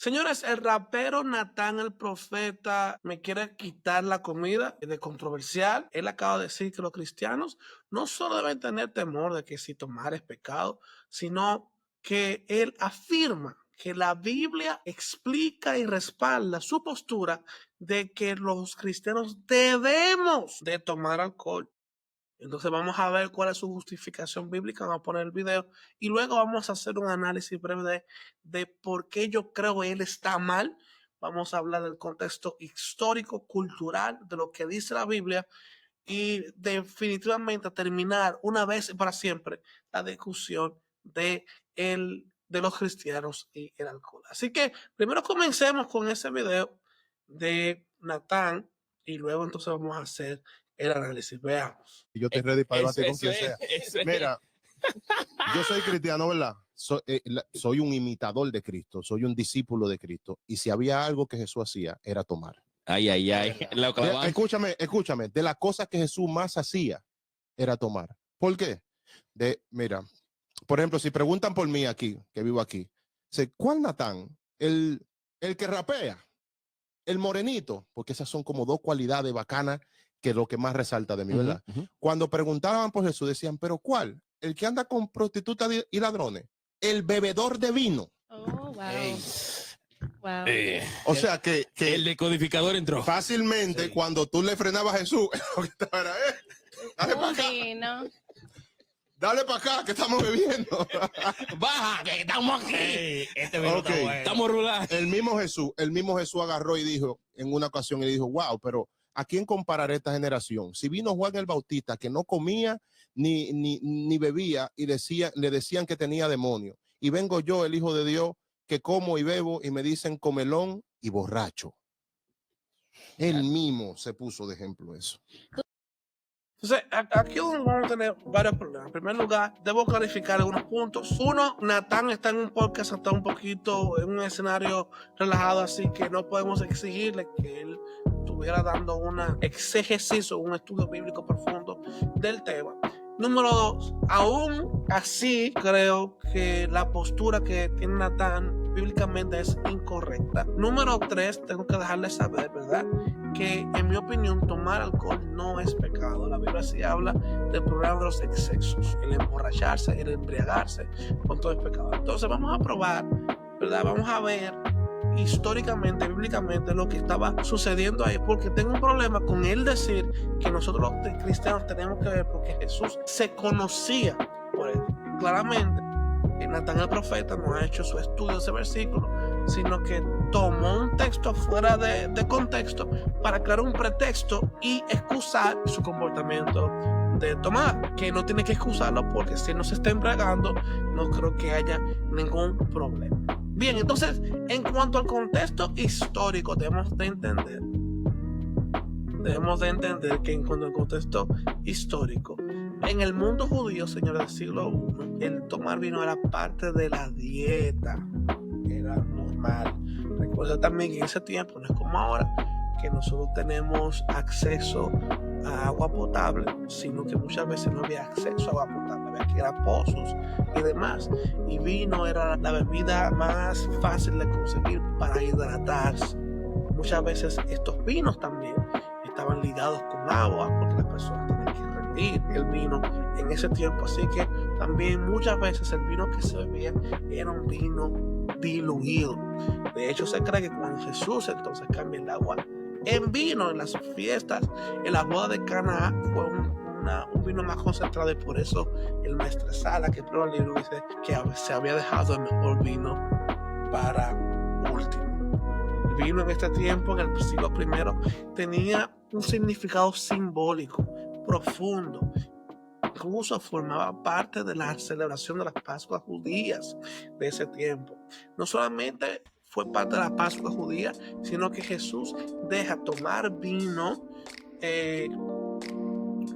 Señores, el rapero Natán el Profeta me quiere quitar la comida de controversial. Él acaba de decir que los cristianos no solo deben tener temor de que si tomar es pecado, sino que él afirma que la Biblia explica y respalda su postura de que los cristianos debemos de tomar alcohol. Entonces vamos a ver cuál es su justificación bíblica, vamos a poner el video y luego vamos a hacer un análisis breve de por qué yo creo que él está mal. Vamos a hablar del contexto histórico, cultural, de lo que dice la Biblia y definitivamente terminar una vez y para siempre la discusión de los cristianos y el alcohol. Así que primero comencemos con ese video de Natán y luego entonces vamos a hacer el análisis. Veamos. Yo estoy ready para debatir con quien sea. Mira, yo soy cristiano, ¿verdad? Soy un imitador de Cristo, soy un discípulo de Cristo. Y si había algo que Jesús hacía, era tomar. Ay. Escúchame, de las cosas que Jesús más hacía, era tomar. ¿Por qué? Mira, por ejemplo, si preguntan por mí aquí, que vivo aquí, ¿cuál Natán? El que rapea, el morenito, porque esas son como dos cualidades bacanas que es lo que más resalta de mí, ¿verdad? Cuando preguntaban por Jesús, decían, ¿pero cuál? El que anda con prostitutas y ladrones, el bebedor de vino. Oh, wow. Hey. Wow. O sea que el decodificador entró. Fácilmente, sí. Cuando tú le frenabas a Jesús, dale para acá. Dale para acá, que estamos bebiendo. Baja, que estamos aquí. Este vino está bueno. Estamos rulando. El mismo Jesús agarró y dijo, en una ocasión, y dijo, wow, pero ¿a quién compararé esta generación? Si vino Juan el Bautista, que no comía ni bebía, y le decían que tenía demonio. Y vengo yo, el Hijo de Dios, que como y bebo, y me dicen comelón y borracho. Él mismo se puso de ejemplo eso. Entonces, aquí vamos a tener varios problemas. En primer lugar, debo clarificar algunos puntos. Uno, Natán está en un podcast, está un poquito en un escenario relajado, así que no podemos exigirle que él estuviera dando una exégesis o un estudio bíblico profundo del tema. Número dos, aún así creo que la postura que tiene Natán bíblicamente es incorrecta. Número tres, tengo que dejarle saber, ¿verdad?, que en mi opinión tomar alcohol no es pecado. La Biblia sí habla del problema de los excesos, el emborracharse, el embriagarse, con todo es pecado. Entonces vamos a probar, ¿verdad? Vamos a ver históricamente, bíblicamente, lo que estaba sucediendo ahí, porque tengo un problema con él decir que nosotros los cristianos tenemos que ver porque Jesús se conocía por él. Claramente, Natán el Profeta no ha hecho su estudio de ese versículo, sino que tomó un texto fuera de contexto para crear un pretexto y excusar su comportamiento de tomar, que no tiene que excusarlo porque si no se está embriagando, no creo que haya ningún problema. Bien, entonces, en cuanto al contexto histórico, debemos de entender que en cuanto al contexto histórico, en el mundo judío, señores, del siglo I, el tomar vino era parte de la dieta, era normal. Recuerda también que en ese tiempo, no es como ahora, que nosotros tenemos acceso a agua potable, sino que muchas veces no había acceso a agua potable, había que ir a pozos y demás. Y vino era la bebida más fácil de conseguir para hidratarse. Muchas veces estos vinos también estaban ligados con agua porque las personas tenían que rendir el vino en ese tiempo. Así que también muchas veces el vino que se bebía era un vino diluido. De hecho, se cree que cuando Jesús entonces cambia el agua en vino, en las fiestas, en la boda de Cana, fue un vino más concentrado, y por eso el maestresala que prueba el libro dice que se había dejado el mejor vino para último. El vino en este tiempo, en el siglo I, tenía un significado simbólico profundo. Incluso formaba parte de la celebración de las Pascuas judías de ese tiempo. No solamente fue parte de la Pascua judía, sino que Jesús deja tomar vino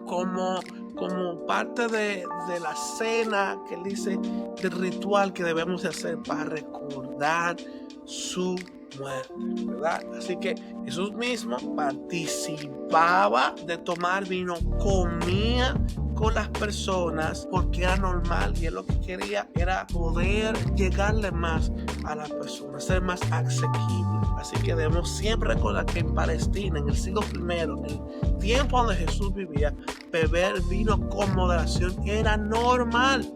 como parte de la cena, que él dice, del ritual que debemos de hacer para recordar su muerte, ¿verdad? Así que Jesús mismo participaba de tomar vino, comía con las personas porque era normal, y él lo que quería era poder llegarle más a las personas, ser más asequible. Así que debemos siempre recordar que en Palestina, en el siglo I, en el tiempo donde Jesús vivía, beber vino con moderación era normal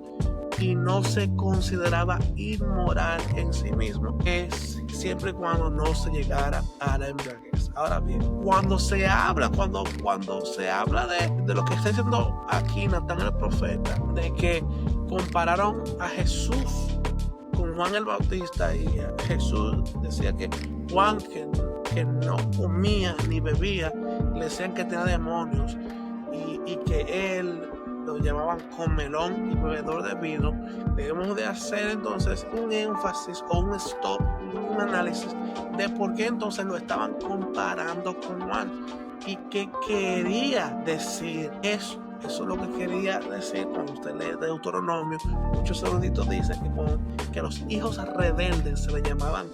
y no se consideraba inmoral en sí mismo, siempre y cuando no se llegara a la embriaguez. Ahora bien, cuando se habla de lo que está diciendo aquí Natán el profeta, de que compararon a Jesús con Juan el Bautista, y Jesús decía que Juan, que no comía ni bebía, le decían que tenía demonios, y que él lo llamaban comelón y bebedor de vino, debemos de hacer entonces un énfasis o un stop, un análisis de por qué entonces lo estaban comparando con Juan y qué quería decir eso. Eso es lo que quería decir cuando usted lee Deuteronomio. Muchos eruditos dicen que los hijos rebeldes se le llamaban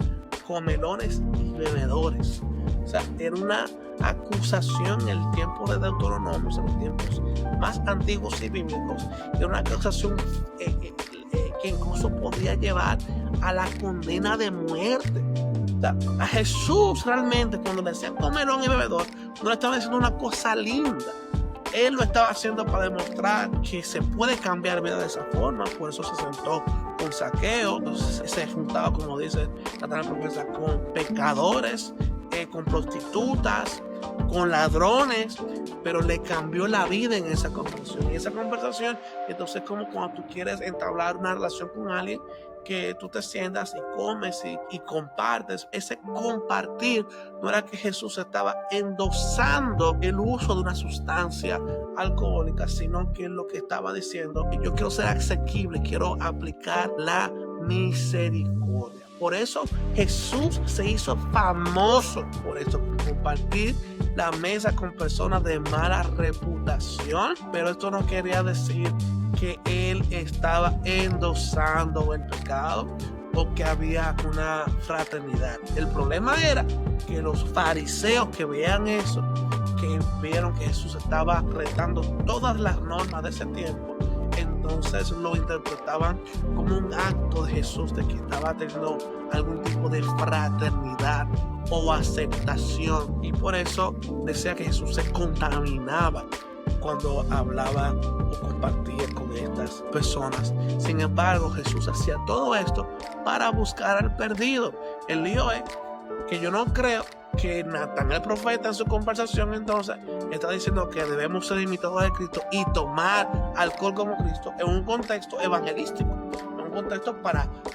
comelones y bebedores. O sea, era una acusación en el tiempo de Deuteronomio, en los tiempos más antiguos y bíblicos. Era una acusación que incluso podía llevar a la condena de muerte. O sea, a Jesús realmente, cuando le decían comelón y bebedor, no le estaban diciendo una cosa linda. Él lo estaba haciendo para demostrar que se puede cambiar vida de esa forma. Por eso se sentó con Zaqueo, entonces se juntaba, como dice Natán el profeta, con pecadores, con prostitutas, con ladrones, pero le cambió la vida en esa conversación. Y esa conversación, entonces, como cuando tú quieres entablar una relación con alguien, que tú te sientas y comes y compartes. Ese compartir no era que Jesús estaba endosando el uso de una sustancia alcohólica, sino que lo que estaba diciendo, yo quiero ser asequible, quiero aplicar la misericordia. Por eso Jesús se hizo famoso por esto, compartir la mesa con personas de mala reputación, pero esto no quería decir que él estaba endosando el pecado o que había una fraternidad. El problema era que los fariseos que veían eso, que vieron que Jesús estaba retando todas las normas de ese tiempo, entonces lo interpretaban como un acto de Jesús de que estaba teniendo algún tipo de fraternidad o aceptación, y por eso decía que Jesús se contaminaba cuando hablaba o compartía con estas personas. Sin embargo, Jesús hacía todo esto para buscar al perdido. El lío es que yo no creo que Natán el profeta en su conversación entonces está diciendo que debemos ser imitadores de Cristo y tomar alcohol como Cristo en un contexto evangelístico, en un contexto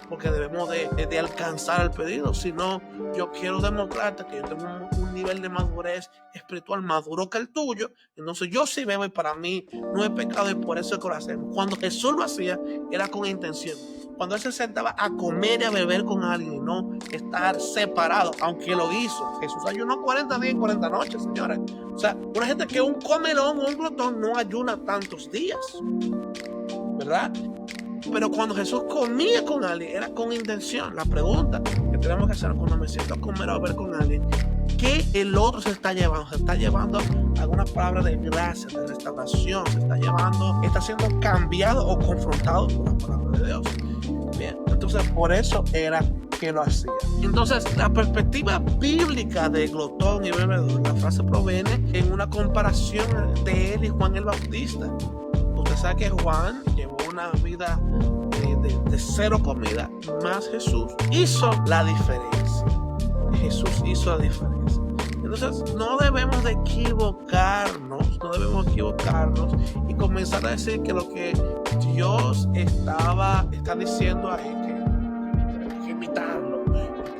porque debemos de alcanzar al perdido, sino yo quiero demostrarte que yo tengo un nivel de madurez espiritual maduro que el tuyo, entonces yo sí bebo y para mí no es pecado y por eso es que lo hacemos. Cuando Jesús lo hacía era con intención. Cuando él se sentaba a comer y a beber con alguien y no estar separado, aunque lo hizo. Jesús ayunó 40 días y 40 noches, señores. O sea, una gente que un comelón o un glotón no ayuna tantos días, ¿verdad? Pero cuando Jesús comía con alguien era con intención. La pregunta que tenemos que hacer cuando me siento a comer o a beber con alguien, ¿qué el otro se está llevando? Se está llevando alguna palabra de gracia, de restauración, está siendo cambiado o confrontado por la palabra de Dios. Bien, entonces por eso era que lo hacía. Entonces, la perspectiva bíblica de glotón y bebedor, la frase proviene en una comparación de él y Juan el Bautista. Usted sabe que Juan llevó una vida de cero comida, más Jesús hizo la diferencia. Jesús hizo la diferencia. Entonces, no debemos de equivocarnos y comenzar a decir que lo que Dios está diciendo ahí, que tenemos que imitarlo.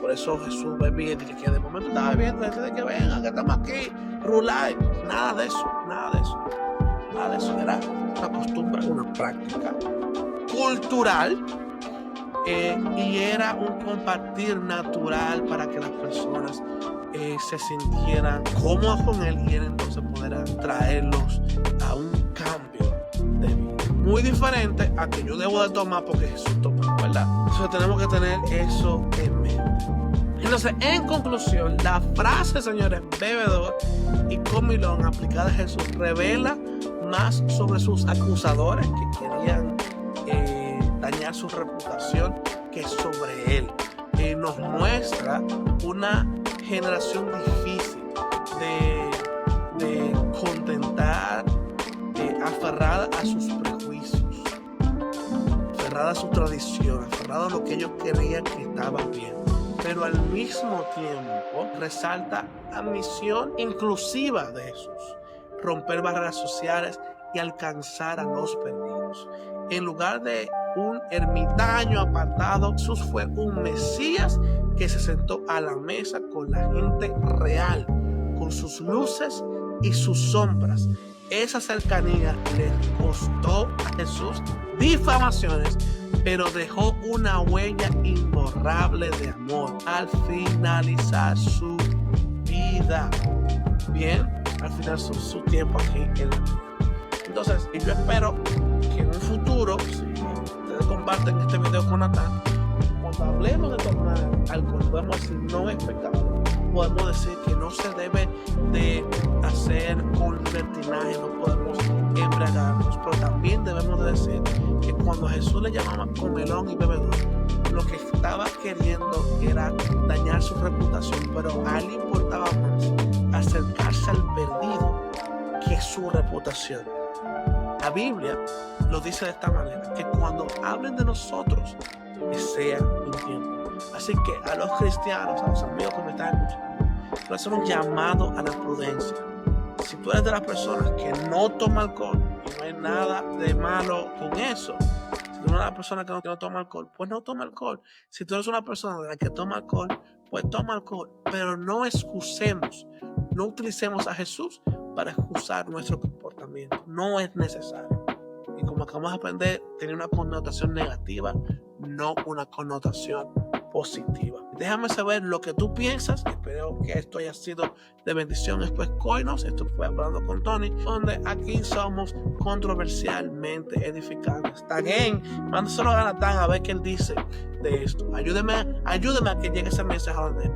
Por eso Jesús bebía y que de momento estaba bebiendo, de que venga, que estamos aquí, rular. Nada de eso. Era una costumbre, una práctica cultural. Y era un compartir natural para que las personas se sintieran cómodas con él y él entonces poder traerlos a un cambio de vida. Muy diferente a que yo debo de tomar porque Jesús tomó, ¿verdad? Entonces tenemos que tener eso en mente. Entonces, en conclusión, la frase, señores, bebedor y comilón aplicada a Jesús revela más sobre sus acusadores que querían dañar su reputación que sobre él. Nos muestra una generación difícil de contentar, aferrada a sus prejuicios, aferrada a su tradición, aferrada a lo que ellos creían que estaba bien, pero al mismo tiempo resalta la misión inclusiva de Jesús: romper barreras sociales y alcanzar a los perdidos. En lugar de un ermitaño apartado, Jesús fue un Mesías que se sentó a la mesa con la gente real, con sus luces y sus sombras. Esa cercanía le costó a Jesús difamaciones, pero dejó una huella imborrable de amor al finalizar su vida. Bien, al final su tiempo aquí en la tierra. Entonces, yo espero que en un futuro, si ustedes comparten este video con Natán, cuando hablemos de tomar alcohol, podemos decir no es pecado. Podemos decir que no se debe de hacer con libertinaje, no podemos embriagarnos, pero también debemos de decir que cuando Jesús le llamaba comelón y bebedor, lo que estaba queriendo era dañar su reputación, pero a él le importaba más acercarse al perdido que su reputación. La Biblia lo dice de esta manera, que cuando hablen de nosotros, que sea mintiendo. Así que a los cristianos, a los amigos que me están escuchando, quiero hacer un llamado a la prudencia. Si tú eres de las personas que no toma alcohol, y no hay nada de malo con eso, si tú eres una persona que no toma alcohol, pues no toma alcohol. Si tú eres una persona de la que toma alcohol, pues toma alcohol. Pero no excusemos, no utilicemos a Jesús para excusar nuestro comportamiento. No es necesario. Y como acabamos de aprender, tiene una connotación negativa, no una connotación positiva. Déjame saber lo que tú piensas. Espero que esto haya sido de bendición. Después Coinos, esto fue Hablando con Tony, donde aquí somos controversialmente edificantes. También mándaselo a Natán a ver qué él dice de esto. Ayúdeme a que llegue ese mensaje a donde él.